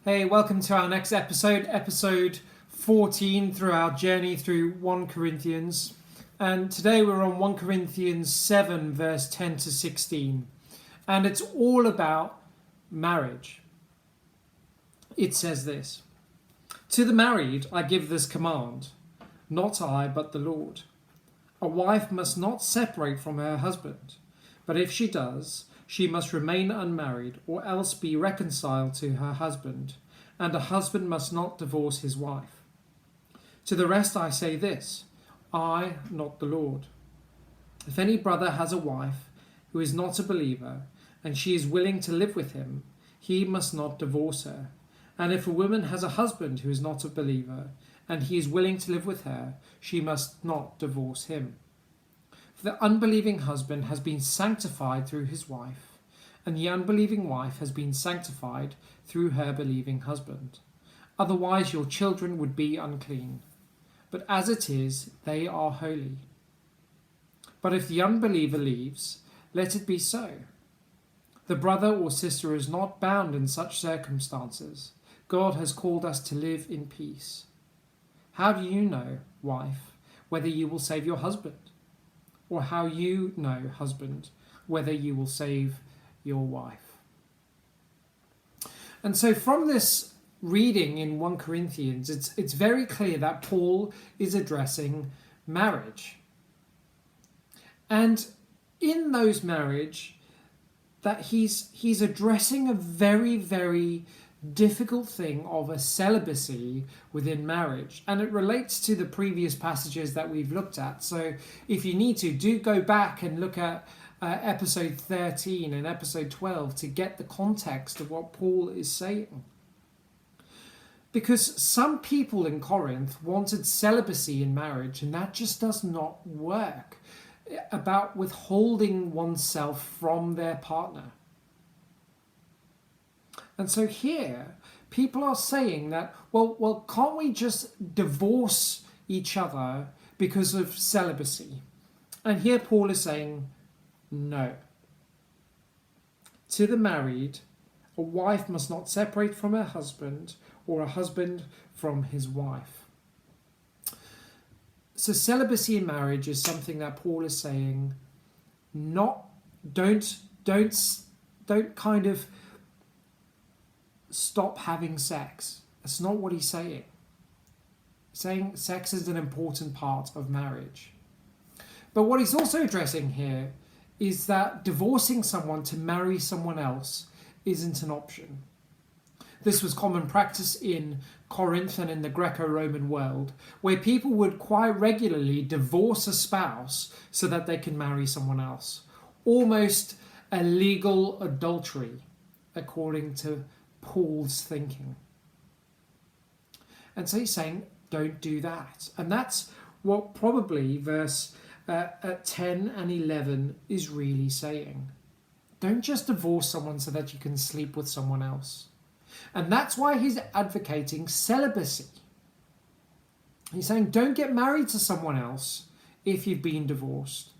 Hey, welcome to our next episode, episode 14 through our journey through 1 Corinthians. And today we're on 1 Corinthians 7, verse 10 to 16. And it's all about marriage. It says this: To the married I give this command, not I, but the Lord. A wife must not separate from her husband, but if she does, she must remain unmarried or else be reconciled to her husband, and a husband must not divorce his wife. To the rest I say this: I, not the Lord. If any brother has a wife who is not a believer, and she is willing to live with him, he must not divorce her. And if a woman has a husband who is not a believer, and he is willing to live with her, she must not divorce him. For the unbelieving husband has been sanctified through his wife, and the unbelieving wife has been sanctified through her believing husband. Otherwise your children would be unclean, but as it is, they are holy. But if the unbeliever leaves, let it be so. The brother or sister is not bound in such circumstances. God has called us to live in peace. How do you know, wife, whether you will save your husband? Or how you know, husband, whether you will save your wife? And so from this reading in 1 Corinthians, it's very clear that Paul is addressing marriage. And in those marriage, that he's addressing a very, very difficult thing of a celibacy within marriage, and it relates to the previous passages that we've looked at. So if you need to, do go back and look at episode 13 and episode 12 to get the context of what Paul is saying. Because some people in Corinth wanted celibacy in marriage, and that just does not work, about withholding oneself from their partner. And so here, people are saying that, well, can't we just divorce each other because of celibacy? And here Paul is saying, no. To the married, a wife must not separate from her husband, or a husband from his wife. So celibacy in marriage is something that Paul is saying, don't kind of stop having sex. That's not what he's saying. He's saying sex is an important part of marriage. But what he's also addressing here is that divorcing someone to marry someone else isn't an option. This was common practice in Corinth and in the Greco-Roman world, where people would quite regularly divorce a spouse so that they can marry someone else. Almost a legal adultery, according to Paul's thinking. And so he's saying, don't do that. And that's what probably verse 10 and 11 is really saying. Don't just divorce someone so that you can sleep with someone else. And that's why he's advocating celibacy. He's saying, don't get married to someone else if you've been divorced.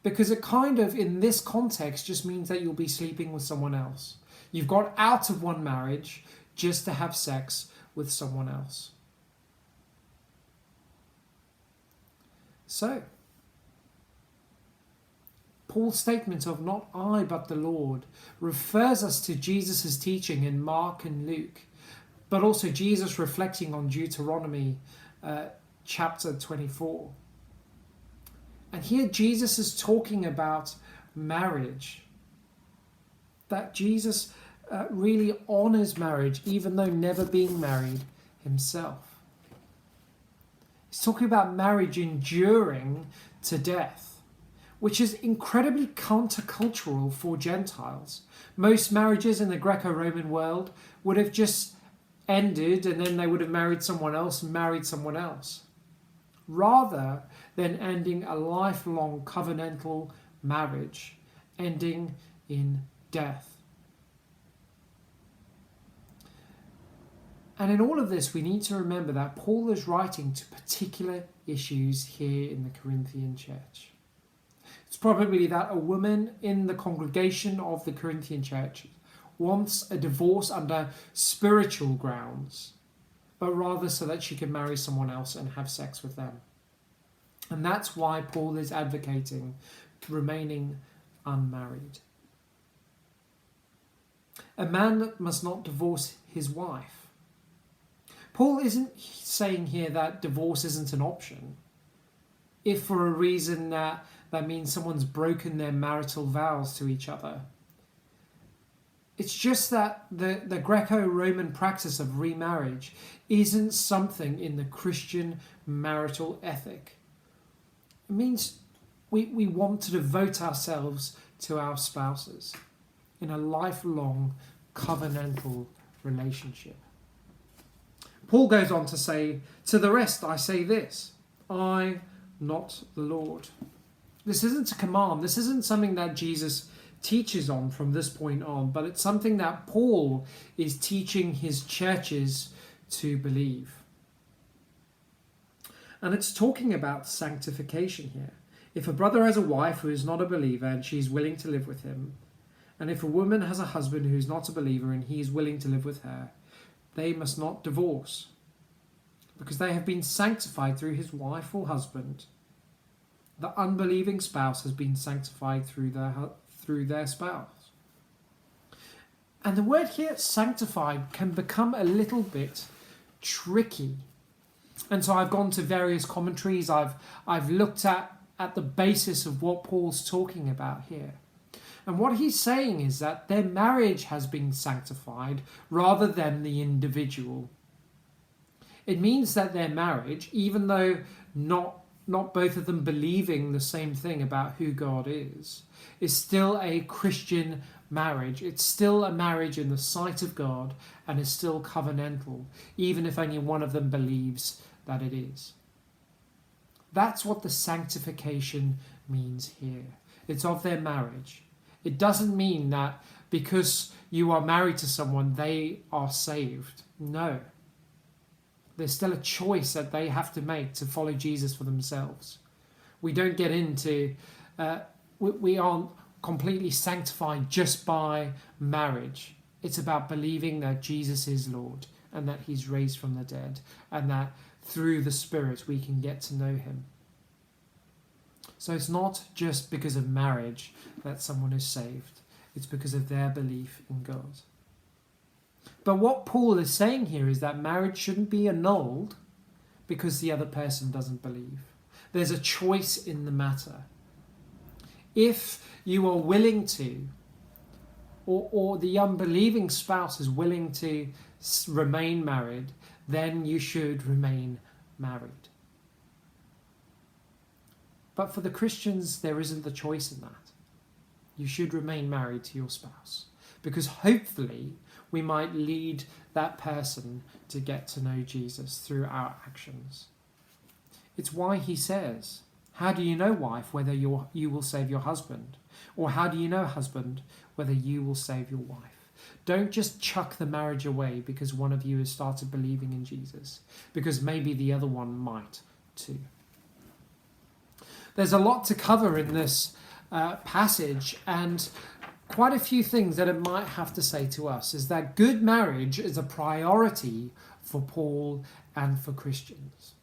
Because it kind of, in this context, just means that you'll be sleeping with someone else. You've got out of one marriage just to have sex with someone else. So, Paul's statement of not I but the Lord refers us to Jesus' teaching in Mark and Luke, but also Jesus reflecting on Deuteronomy chapter 24. And here Jesus is talking about marriage, that Jesus really honors marriage even though never being married himself. He's talking about marriage enduring to death, which is incredibly countercultural for Gentiles. Most marriages in the Greco-Roman world would have just ended and then they would have married someone else and married someone else, rather than ending a lifelong covenantal marriage, ending in death. And in all of this, we need to remember that Paul is writing to particular issues here in the Corinthian church. It's probably that a woman in the congregation of the Corinthian church wants a divorce under spiritual grounds, but rather so that she can marry someone else and have sex with them. And that's why Paul is advocating remaining unmarried. A man must not divorce his wife. Paul isn't saying here that divorce isn't an option. If for a reason that means someone's broken their marital vows to each other. It's just that the Greco-Roman practice of remarriage isn't something in the Christian marital ethic. It means we want to devote ourselves to our spouses in a lifelong covenantal relationship. Paul goes on to say, to the rest I say this, I, not the Lord. This isn't a command. This isn't something that Jesus teaches on from this point on, but it's something that Paul is teaching his churches to believe. And it's talking about sanctification here. If a brother has a wife who is not a believer and she's willing to live with him, and if a woman has a husband who's not a believer and he is willing to live with her, they must not divorce, because they have been sanctified through his wife or husband. The unbelieving spouse has been sanctified through their spouse. And the word here, sanctified, can become a little bit tricky. And so I've gone to various commentaries. I've looked at the basis of what Paul's talking about here. And what he's saying is that their marriage has been sanctified rather than the individual. It means that their marriage, even though not both of them believing the same thing about who God is still a Christian marriage. It's still a marriage in the sight of God and is still covenantal, even if only one of them believes that it is. That's what the sanctification means here. It's of their marriage. It doesn't mean that because you are married to someone, they are saved. No. There's still a choice that they have to make to follow Jesus for themselves. We don't get into, we aren't completely sanctified just by marriage. It's about believing that Jesus is Lord and that he's raised from the dead and that through the Spirit we can get to know him. So it's not just because of marriage that someone is saved. It's because of their belief in God. But what Paul is saying here is that marriage shouldn't be annulled because the other person doesn't believe. There's a choice in the matter. If you are willing to, or the unbelieving spouse is willing to remain married, then you should remain married. But for the Christians, there isn't the choice in that. You should remain married to your spouse, because hopefully we might lead that person to get to know Jesus through our actions. It's why he says, how do you know, wife, whether you will save your husband? Or how do you know, husband, whether you will save your wife? Don't just chuck the marriage away because one of you has started believing in Jesus, because maybe the other one might too. There's a lot to cover in this passage, and quite a few things that it might have to say to us is that good marriage is a priority for Paul and for Christians.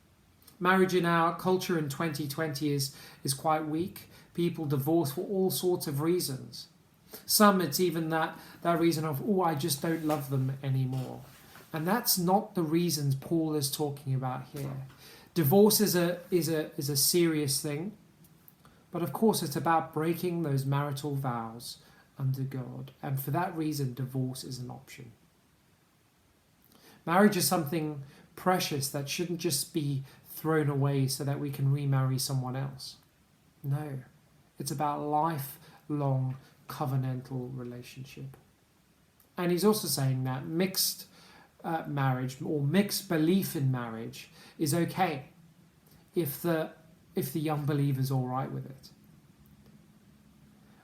Marriage in our culture in 2020 is quite weak. People divorce for all sorts of reasons. Some, it's even that reason of, I just don't love them anymore. And that's not the reasons Paul is talking about here. Divorce is a serious thing, but of course it's about breaking those marital vows under God, and for that reason divorce is an option. Marriage is something precious that shouldn't just be thrown away so that we can remarry someone else. No, it's about lifelong covenantal relationship. And he's also saying that mixed marriage or mixed belief in marriage is okay if the unbeliever's all right with it.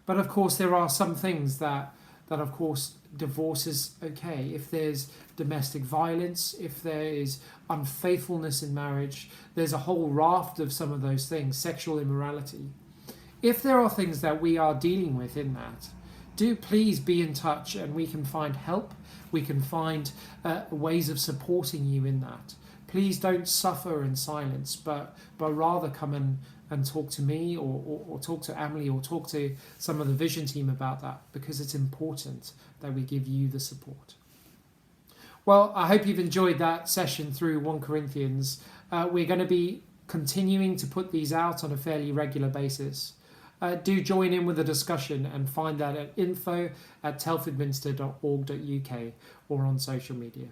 But of course there are some things that of course divorce is okay. If there's domestic violence, if there is unfaithfulness in marriage, there's a whole raft of some of those things, sexual immorality. If there are things that we are dealing with in that, do please be in touch, and we can find help. We can find ways of supporting you in that. Please don't suffer in silence, but rather come and talk to me, or talk to Emily, or talk to some of the vision team about that, because it's important that we give you the support. Well, I hope you've enjoyed that session through 1 Corinthians. We're going to be continuing to put these out on a fairly regular basis. Do join in with the discussion and find that at info@telfordminster.org.uk or on social media.